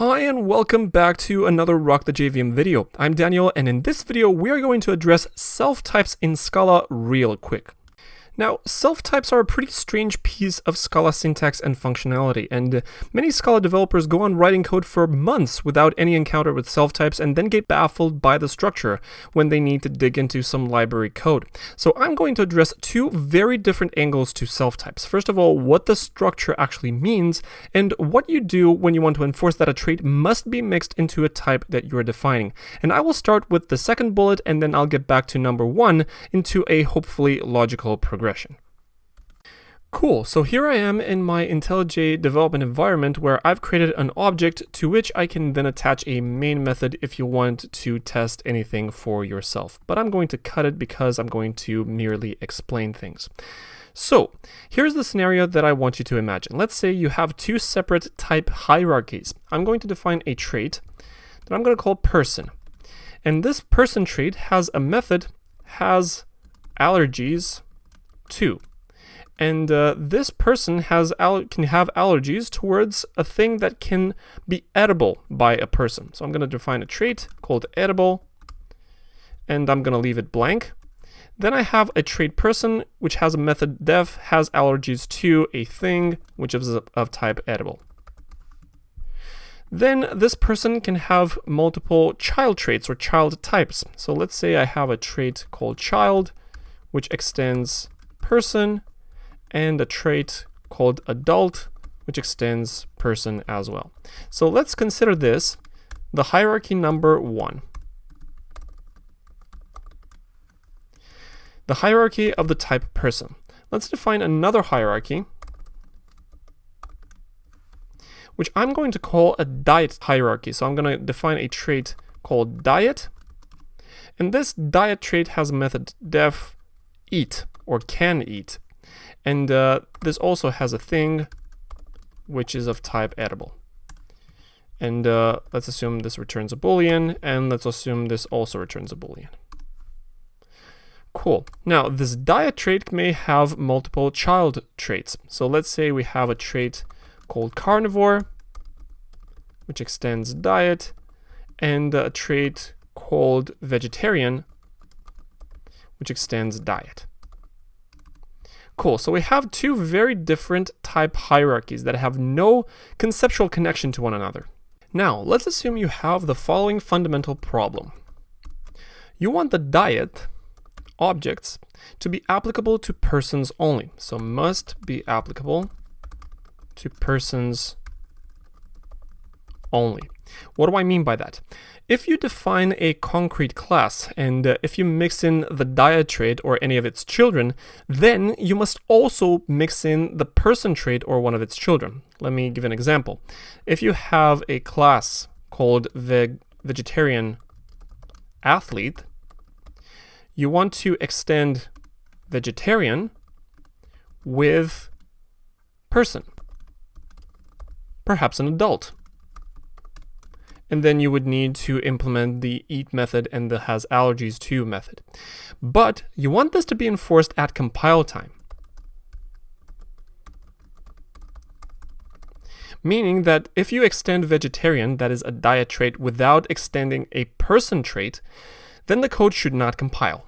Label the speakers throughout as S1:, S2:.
S1: Hi and welcome back to another Rock the JVM video. I'm Daniel, and in this video we are going to address self-types in Scala real quick. Now, self-types are a pretty strange piece of Scala syntax and functionality, and many Scala developers go on writing code for months without any encounter with self-types and then get baffled by the structure when they need to dig into some library code. So I'm going to address two very different angles to self-types. First of all, what the structure actually means, and what you do when you want to enforce that a trait must be mixed into a type that you're defining. And I will start with the second bullet, and then I'll get back to number one into a hopefully logical progression. Cool, so here I am in my IntelliJ development environment where I've created an object to which I can then attach a main method if you want to test anything for yourself. But I'm going to cut it because I'm going to merely explain things. So here's the scenario that I want you to imagine. Let's say you have two separate type hierarchies. I'm going to define a trait that I'm going to call person. And this person trait has a method, has allergies too. And this person can have allergies towards a thing that can be edible by a person. So I'm going to define a trait called edible, and I'm going to leave it blank. Then I have a trait person, which has a method def, has allergies to a thing, which is of type edible. Then this person can have multiple child traits or child types. So let's say I have a trait called child, which extends person, and a trait called adult, which extends person as well. So let's consider this the hierarchy number one. The hierarchy of the type person. Let's define another hierarchy, which I'm going to call a diet hierarchy. So I'm going to define a trait called diet, and this diet trait has a method def eat or can eat. And this also has a thing which is of type edible. And let's assume this returns a boolean, and let's assume this also returns a boolean. Cool. Now, this diet trait may have multiple child traits. So let's say we have a trait called carnivore, which extends diet, and a trait called vegetarian, which extends diet. Cool, so we have two very different type hierarchies that have no conceptual connection to one another. Now, let's assume you have the following fundamental problem. You want the diet objects to be applicable to persons only. So must be applicable to persons only. What do I mean by that? If you define a concrete class and if you mix in the diet trait or any of its children, then you must also mix in the person trait or one of its children. Let me give an example. If you have a class called vegetarian athlete, you want to extend vegetarian with person, perhaps an adult. And then you would need to implement the eat method and the has allergies to method. But you want this to be enforced at compile time. Meaning that if you extend vegetarian, that is a diet trait, without extending a person trait, then the code should not compile.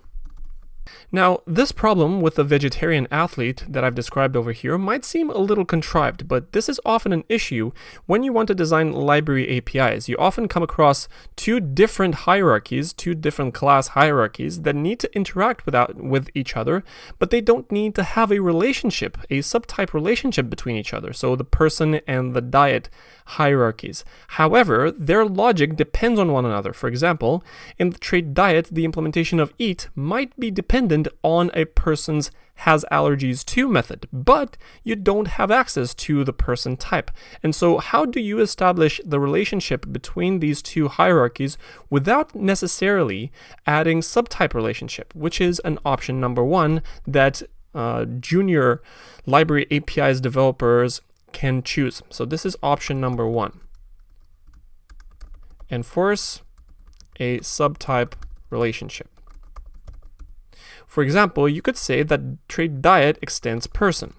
S1: Now, this problem with the vegetarian athlete that I've described over here might seem a little contrived, but this is often an issue when you want to design library APIs. You often come across two different hierarchies, two different class hierarchies that need to interact with each other, but they don't need to have a relationship, a subtype relationship between each other, so the person and the diet hierarchies. However, their logic depends on one another. For example, in the trait diet, the implementation of eat might be dependent on a person's has allergies to method, but you don't have access to the person type. And so how do you establish the relationship between these two hierarchies without necessarily adding subtype relationship, which is an option number one that junior library APIs developers can choose. So this is option number one. Enforce a subtype relationship. For example, you could say that trait diet extends person.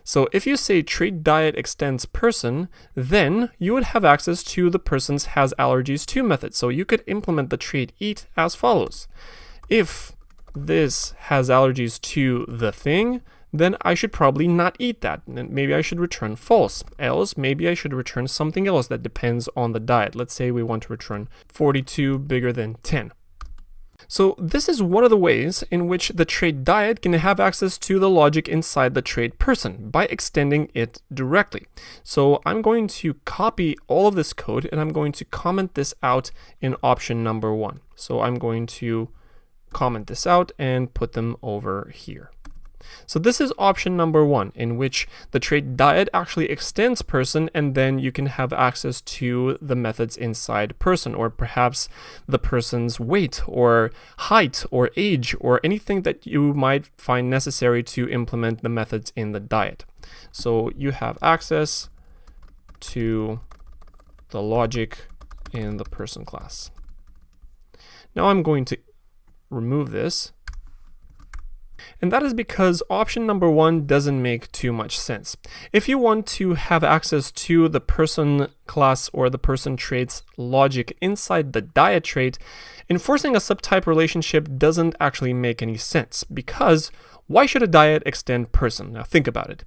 S1: So if you say trait diet extends person, then you would have access to the person's has allergies to method. So you could implement the trait eat as follows. If this has allergies to the thing, then I should probably not eat that. And maybe I should return false. Else, maybe I should return something else that depends on the diet. Let's say we want to return 42 bigger than 10. So this is one of the ways in which the trait diet can have access to the logic inside the trait person by extending it directly. So I'm going to copy all of this code and I'm going to comment this out in option number 1. So I'm going to comment this out and put them over here. So this is option number 1, in which the trait diet actually extends person, and then you can have access to the methods inside person, or perhaps the person's weight or height or age or anything that you might find necessary to implement the methods in the diet. So you have access to the logic in the person class. Now I'm going to remove this. And that is because option number 1 doesn't make too much sense. If you want to have access to the person class or the person trait's logic inside the diet trait, enforcing a subtype relationship doesn't actually make any sense, because why should a diet extend person? Now think about it.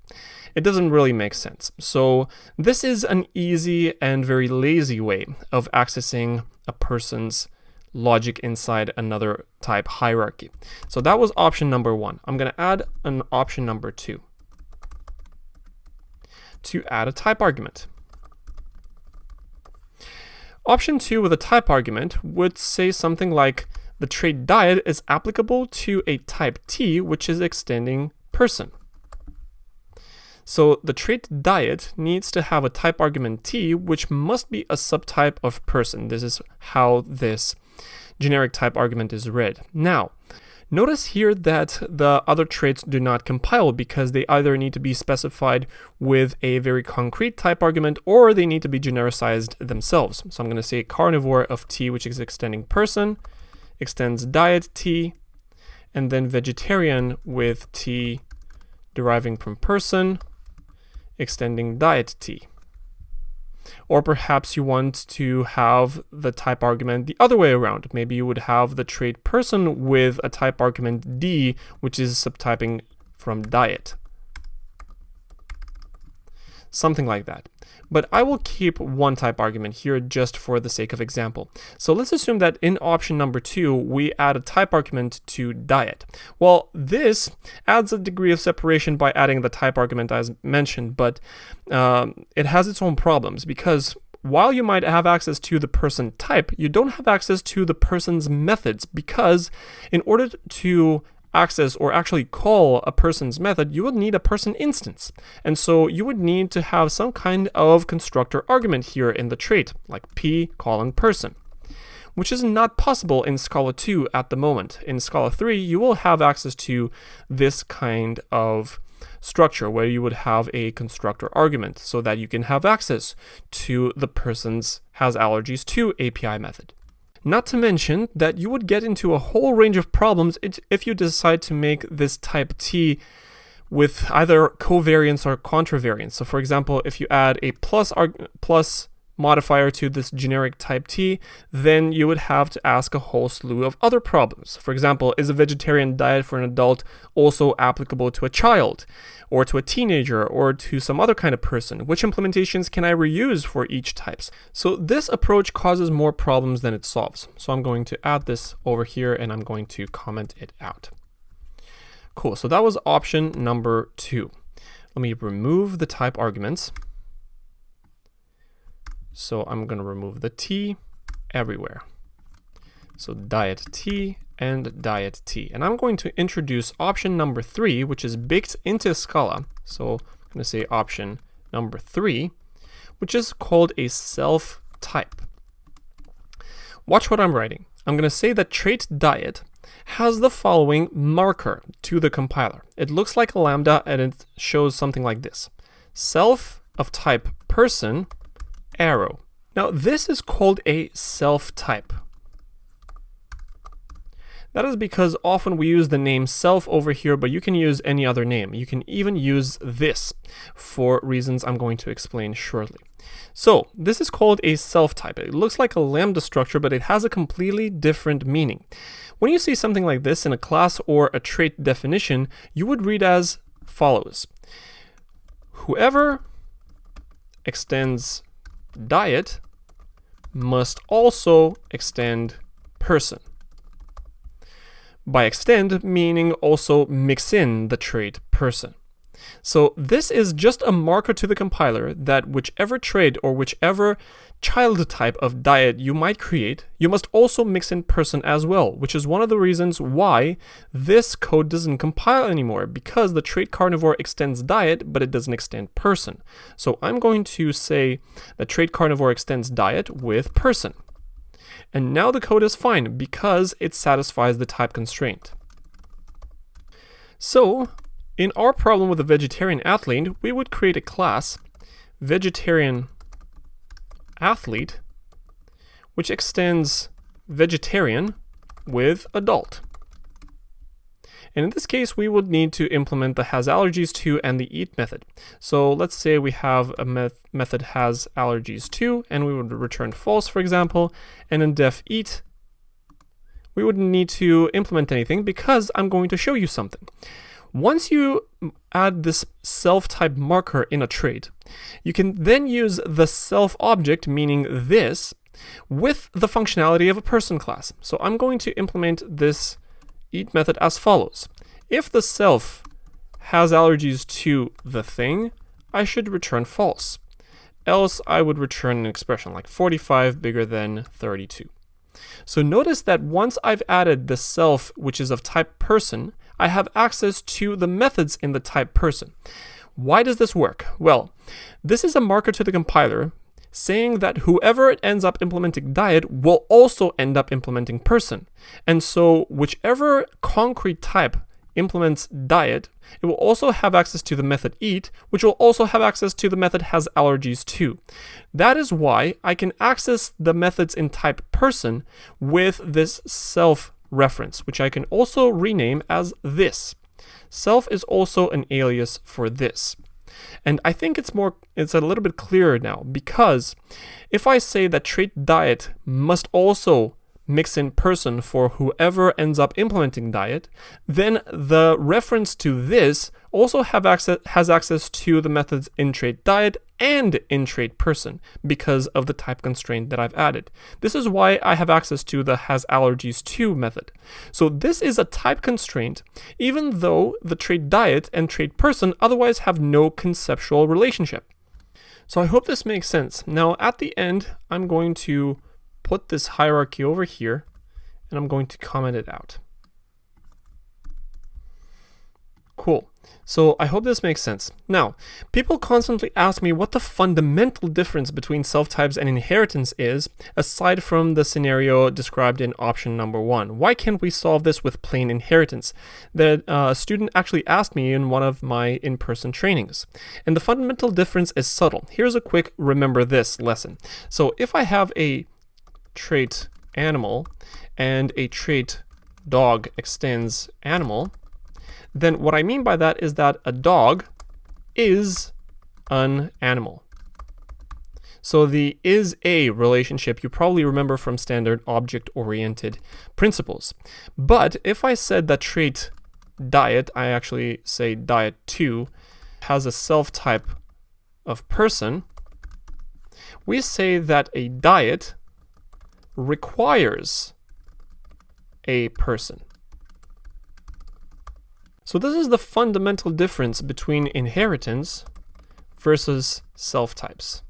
S1: It doesn't really make sense. So this is an easy and very lazy way of accessing a person's logic inside another type hierarchy. So that was option number 1. I'm going to add an option number 2 to add a type argument. Option 2 with a type argument would say something like the trait diet is applicable to a type T, which is extending person. So the trait diet needs to have a type argument T, which must be a subtype of person. This is how this generic type argument is read. Now, notice here that the other traits do not compile because they either need to be specified with a very concrete type argument or they need to be genericized themselves. So I'm going to say carnivore of T, which is extending person, extends diet T, and then vegetarian with T deriving from person, extending diet T. Or perhaps you want to have the type argument the other way around. Maybe you would have the trait person with a type argument D, which is subtyping from diet. Something like that. But I will keep one type argument here just for the sake of example. So let's assume that in option number 2, we add a type argument to diet. Well, this adds a degree of separation by adding the type argument as mentioned, but it has its own problems because while you might have access to the person type, you don't have access to the person's methods, because in order to access or actually call a person's method, you would need a person instance. And so you would need to have some kind of constructor argument here in the trait, like p calling person, which is not possible in Scala 2 at the moment. In Scala 3, you will have access to this kind of structure where you would have a constructor argument so that you can have access to the person's has allergies to API method. Not to mention that you would get into a whole range of problems if you decide to make this type T with either covariance or contravariance. So for example, if you add a plus modifier to this generic type T, then you would have to ask a whole slew of other problems. For example, is a vegetarian diet for an adult also applicable to a child, or to a teenager, or to some other kind of person? Which implementations can I reuse for each types? So this approach causes more problems than it solves. So I'm going to add this over here and I'm going to comment it out. Cool, so that was option number 2. Let me remove the type arguments. So I'm going to remove the T everywhere. So diet T and diet T. And I'm going to introduce option number 3, which is baked into Scala. So I'm going to say option number 3, which is called a self-type. Watch what I'm writing. I'm going to say that trait diet has the following marker to the compiler. It looks like a lambda and it shows something like this. Self of type person, arrow. Now this is called a self-type. That is because often we use the name self over here, but you can use any other name. You can even use this for reasons I'm going to explain shortly. So this is called a self-type. It looks like a lambda structure, but it has a completely different meaning. When you see something like this in a class or a trait definition, you would read as follows. Whoever extends diet must also extend person. By extend, meaning also mix in the trait person. So this is just a marker to the compiler that whichever trait or whichever child type of diet you might create, you must also mix in person as well, which is one of the reasons why this code doesn't compile anymore, because the trait carnivore extends diet, but it doesn't extend person. So I'm going to say that trait carnivore extends diet with person. And now the code is fine because it satisfies the type constraint. So in our problem with the vegetarian athlete, we would create a class, vegetarian athlete, which extends vegetarian with adult. And in this case, we would need to implement the has allergies to and the eat method. So let's say we have a method has allergies to, and we would return false, for example, and in def eat, we wouldn't need to implement anything because I'm going to show you something. Once you add this self-type marker in a trait, you can then use the self object, meaning this, with the functionality of a person class. So I'm going to implement this eat method as follows. If the self has allergies to the thing, I should return false. Else I would return an expression like 45 bigger than 32. So notice that once I've added the self, which is of type person, I have access to the methods in the type person. Why does this work? Well, this is a marker to the compiler saying that whoever ends up implementing diet will also end up implementing person. And so whichever concrete type implements diet, it will also have access to the method eat, which will also have access to the method has allergies to. That is why I can access the methods in type person with this self reference, which I can also rename as this. Self is also an alias for this. And I think it's a little bit clearer now, because if I say that trait diet must also mix in person for whoever ends up implementing diet, then the reference to this also has access to the methods in trait diet and in trait person because of the type constraint that I've added. This is why I have access to the has allergies to method. So this is a type constraint, even though the trait diet and trait person otherwise have no conceptual relationship. So I hope this makes sense. Now at the end, I'm going to put this hierarchy over here and I'm going to comment it out. Cool. So I hope this makes sense. Now, people constantly ask me what the fundamental difference between self-types and inheritance is, aside from the scenario described in option number 1. Why can't we solve this with plain inheritance? That a student actually asked me in one of my in-person trainings. And the fundamental difference is subtle. Here's a quick remember this lesson. So if I have a trait animal and a trait dog extends animal, then what I mean by that is that a dog is an animal. So the is a relationship you probably remember from standard object-oriented principles. But if I said that trait diet, I actually say diet 2, has a self-type of person, we say that a diet requires a person. So this is the fundamental difference between inheritance versus self-types.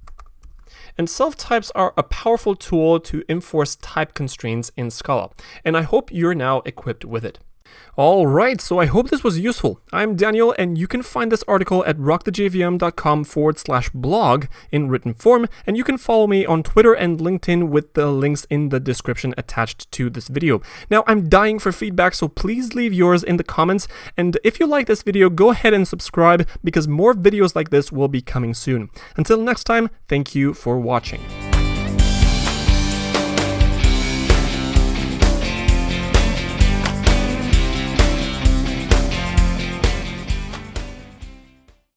S1: And self-types are a powerful tool to enforce type constraints in Scala, and I hope you're now equipped with it. Alright, so I hope this was useful. I'm Daniel, and you can find this article at rockthejvm.com/blog in written form, and you can follow me on Twitter and LinkedIn with the links in the description attached to this video. Now, I'm dying for feedback, so please leave yours in the comments, and if you like this video, go ahead and subscribe, because more videos like this will be coming soon. Until next time, thank you for watching.